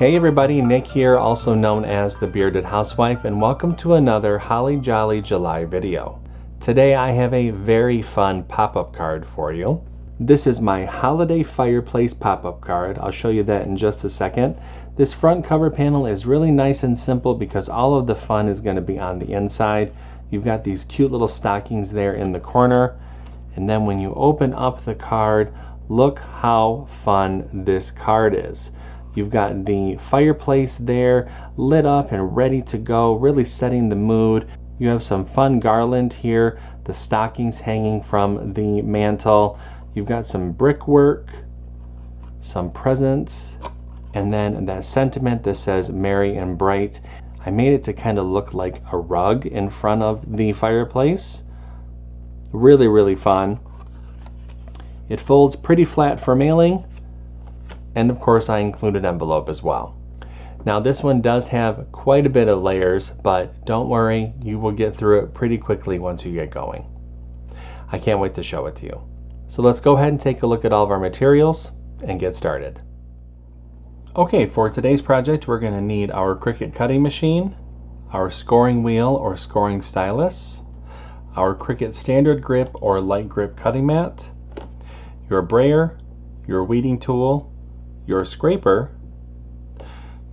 Hey everybody, Nick here, also known as the Bearded Housewife, and welcome to another Holly Jolly July video. Today I have a very fun pop-up card for you. This is my Holiday Fireplace pop-up card. I'll show you that in just a second. This front cover panel is really nice and simple because all of the fun is going to be on the inside. You've got these cute little stockings there in the corner, and then when you open up the card, look how fun this card is. You've got the fireplace there lit up and ready to go, really setting the mood. You have some fun garland here, the stockings hanging from the mantle. You've got some brickwork, some presents, and then that sentiment that says merry and bright. I made it to kind of look like a rug in front of the fireplace. Really, really fun. It folds pretty flat for mailing. And of course I included envelope as well. Now this one does have quite a bit of layers, but don't worry, you will get through it pretty quickly once you get going. I can't wait to show it to you. So let's go ahead and take a look at all of our materials and get started. Okay, for today's project we're going to need our CRICUT cutting machine, our scoring wheel or scoring stylus, our CRICUT standard grip or light grip cutting mat, your brayer, your weeding tool, your scraper,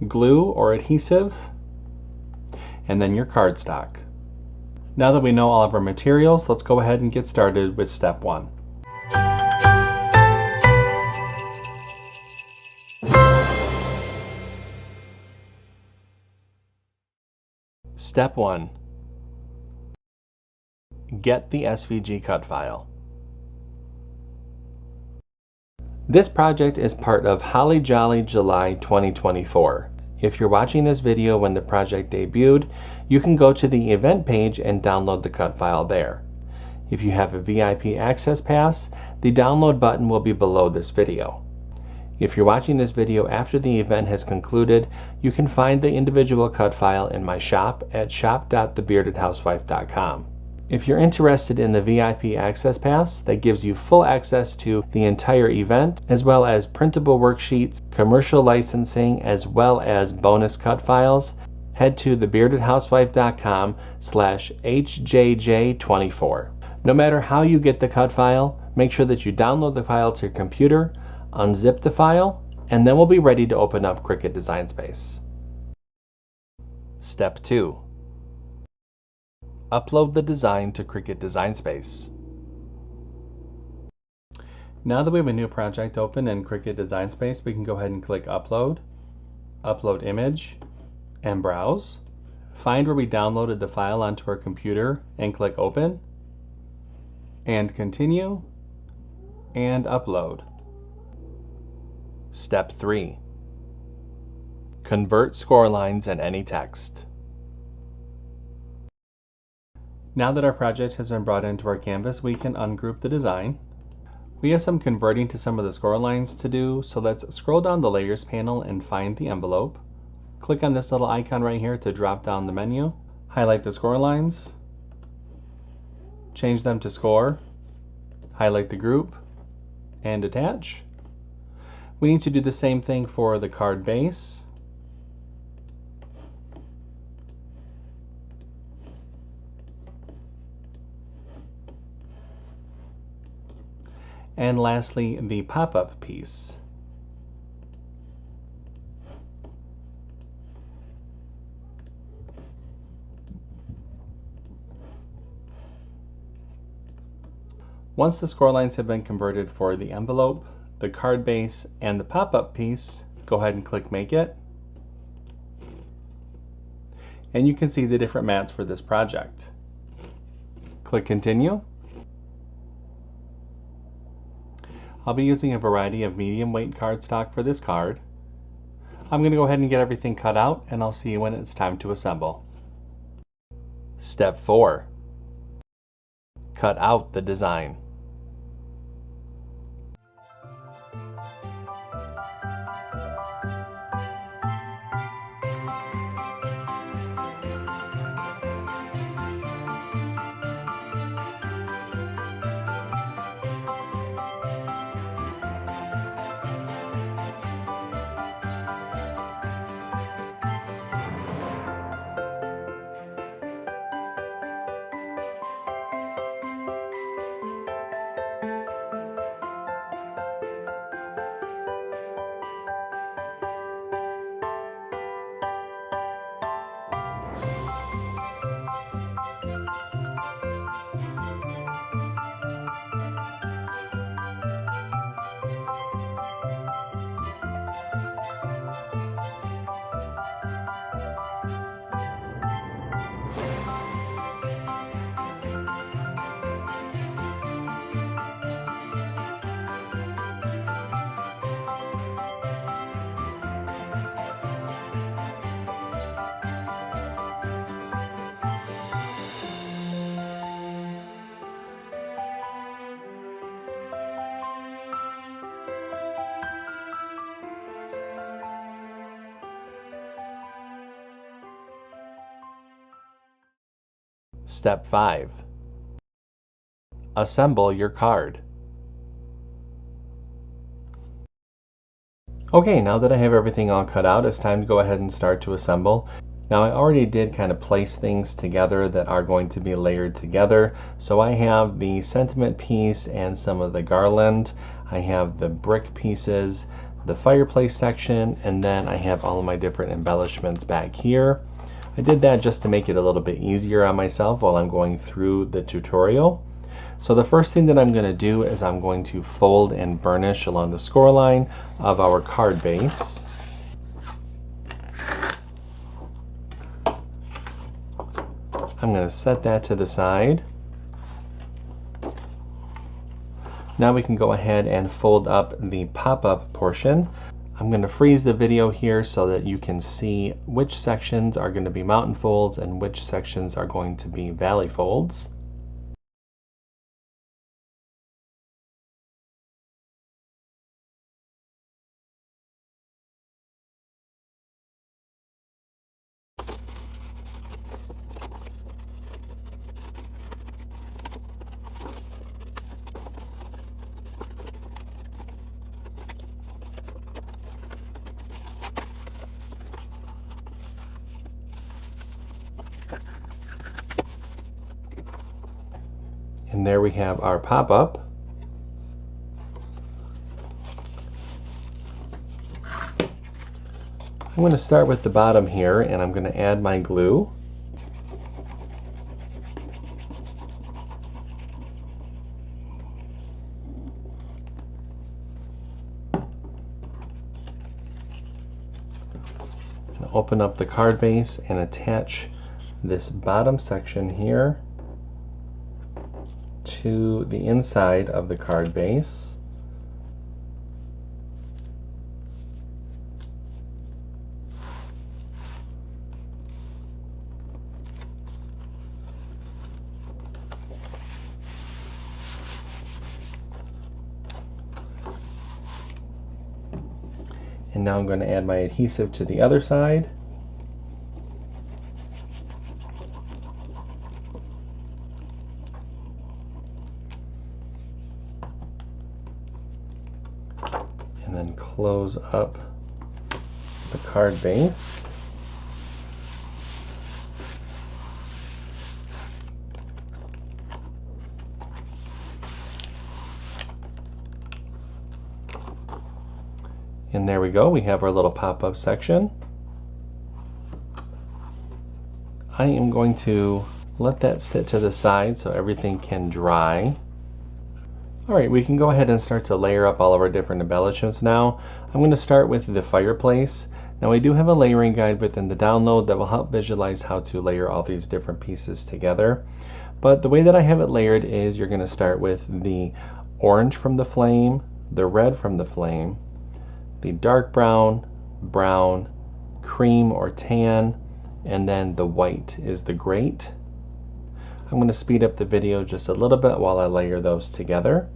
glue or adhesive, and then your cardstock. Now that we know all of our materials, let's go ahead and get started with step 1. Step 1. Get the SVG cut file. This project is part of Holly Jolly July 2024. If you're watching this video when the project debuted, you can go to the event page and download the cut file there. If you have a VIP access pass, the download button will be below this video. If you're watching this video after the event has concluded, you can find the individual cut file in my shop at shop.thebeardedhousewife.com. If you're interested in the VIP Access Pass, that gives you full access to the entire event, as well as printable worksheets, commercial licensing, as well as bonus cut files, head to thebeardedhousewife.com/HJJ24. No matter how you get the cut file, make sure that you download the file to your computer, unzip the file, and then we'll be ready to open up CRICUT Design Space. Step 2. Upload the design to CRICUT Design Space. Now that we have a new project open in CRICUT Design Space, we can go ahead and click Upload, Upload Image, and Browse. Find where we downloaded the file onto our computer and click Open, and Continue, and Upload. Step 3. Convert score lines and any text. Now that our project has been brought into our canvas, we can ungroup the design. We have some converting to some of the score lines to do, so let's scroll down the Layers panel and find the envelope. Click on this little icon right here to drop down the menu. Highlight the score lines, change them to score, highlight the group, and attach. We need to do the same thing for the card base. And lastly, the pop-up piece. Once the score lines have been converted for the envelope, the card base, and the pop-up piece, go ahead and click Make It. And you can see the different mats for this project. Click Continue. I'll be using a variety of medium weight cardstock for this card. I'm going to go ahead and get everything cut out, and I'll see you when it's time to assemble. Step 4. Cut out the design. Step 5. Assemble your card. Okay, now that I have everything all cut out, it's time to go ahead and start to assemble. Now I already did kind of place things together that are going to be layered together. So I have the sentiment piece and some of the garland. I have the brick pieces, the fireplace section, and then I have all of my different embellishments back here. I did that just to make it a little bit easier on myself while I'm going through the tutorial. So the first thing that I'm going to do is I'm going to fold and burnish along the score line of our card base. I'm going to set that to the side. Now we can go ahead and fold up the pop-up portion. I'm going to freeze the video here so that you can see which sections are going to be mountain folds and which sections are going to be valley folds. And there we have our pop-up. I'm going to start with the bottom here and I'm going to add my glue. And open up the card base and attach this bottom section here to the inside of the card base. And now I'm going to add my adhesive to the other side. And then close up the card base. And there we go, we have our little pop-up section. I am going to let that sit to the side so everything can dry. Alright, we can go ahead and start to layer up all of our different embellishments now. I'm going to start with the fireplace. Now we do have a layering guide within the download that will help visualize how to layer all these different pieces together. But the way that I have it layered is you're going to start with the orange from the flame, the red from the flame, the dark brown, brown, cream or tan, and then the white is the grate. I'm going to speed up the video just a little bit while I layer those together.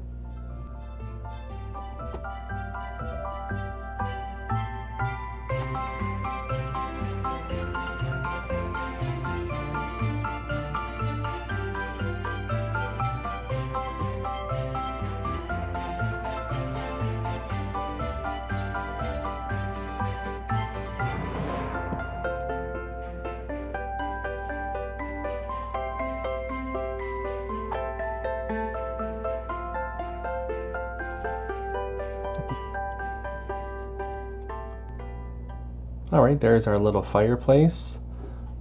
Alright, there's our little fireplace.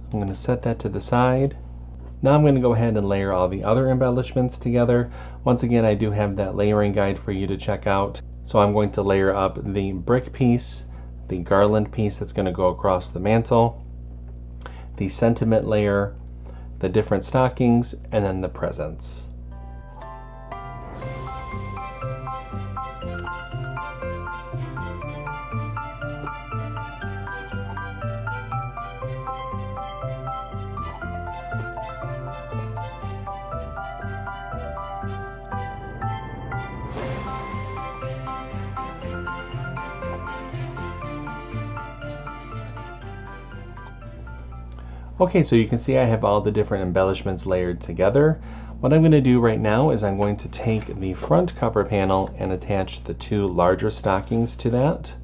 I'm going to set that to the side. Now I'm going to go ahead and layer all the other embellishments together. Once again, I do have that layering guide for you to check out. So I'm going to layer up the brick piece, the garland piece that's going to go across the mantle, the sentiment layer, the different stockings, and then the presents. Okay, so you can see I have all the different embellishments layered together. What I'm going to do right now is I'm going to take the front cover panel and attach the two larger stockings to that.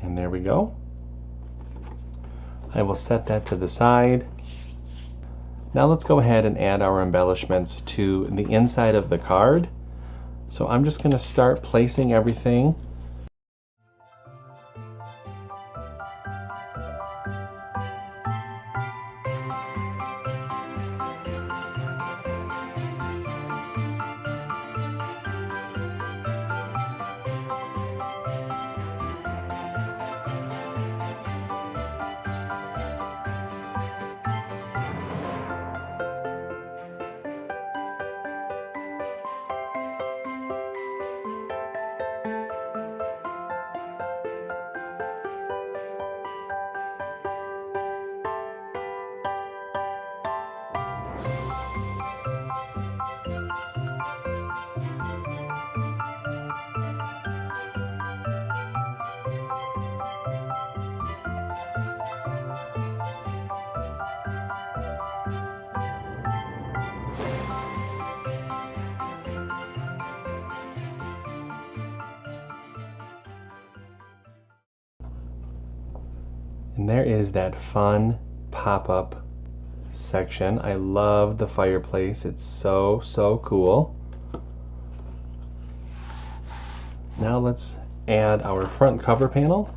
And there we go. I will set that to the side. Now let's go ahead and add our embellishments to the inside of the card. So I'm just going to start placing everything. And there is that fun pop-up section. I love the fireplace. It's so cool. Now let's add our front cover panel.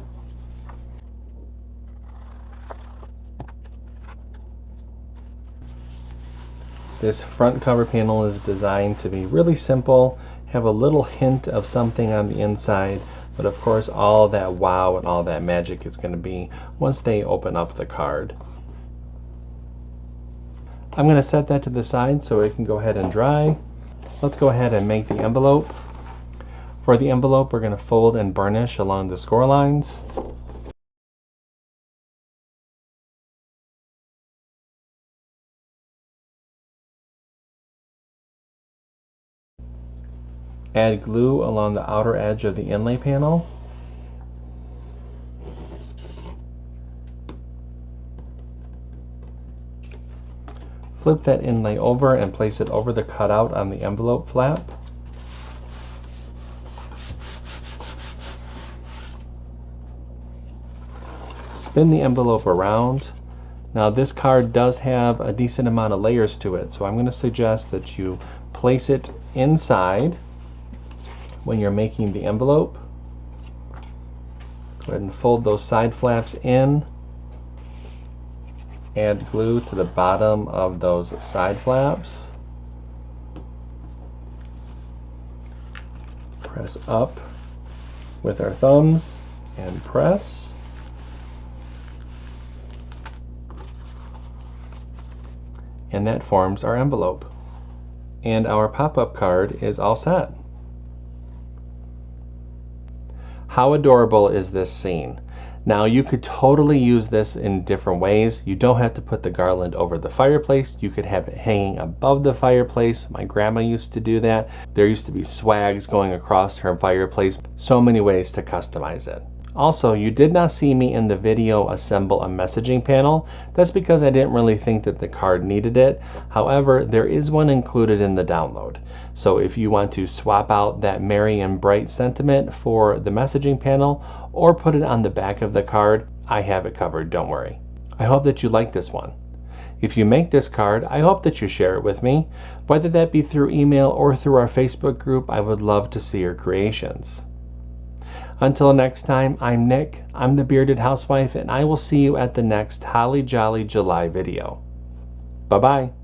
This front cover panel is designed to be really simple, have a little hint of something on the inside, but of course all that wow and all that magic is going to be once they open up the card. I'm going to set that to the side so it can go ahead and dry. Let's go ahead and make the envelope. For the envelope, we're going to fold and burnish along the score lines. Add glue along the outer edge of the inlay panel. Flip that inlay over and place it over the cutout on the envelope flap. Spin the envelope around. Now this card does have a decent amount of layers to it, so I'm going to suggest that you place it inside when you're making the envelope. Go ahead and fold those side flaps in. Add glue to the bottom of those side flaps. Press up with our thumbs and press. And that forms our envelope. And our pop-up card is all set. How adorable is this scene? Now you could totally use this in different ways. You don't have to put the garland over the fireplace. You could have it hanging above the fireplace. My grandma used to do that. There used to be swags going across her fireplace. So many ways to customize it. Also, you did not see me in the video assemble a messaging panel. That's because I didn't really think that the card needed it. However, there is one included in the download. So if you want to swap out that merry and bright sentiment for the messaging panel or put it on the back of the card, I have it covered, don't worry. I hope that you like this one. If you make this card, I hope that you share it with me. Whether that be through email or through our Facebook group, I would love to see your creations. Until next time, I'm Nick, I'm the Bearded Housewife, and I will see you at the next Holly Jolly July video. Bye-bye.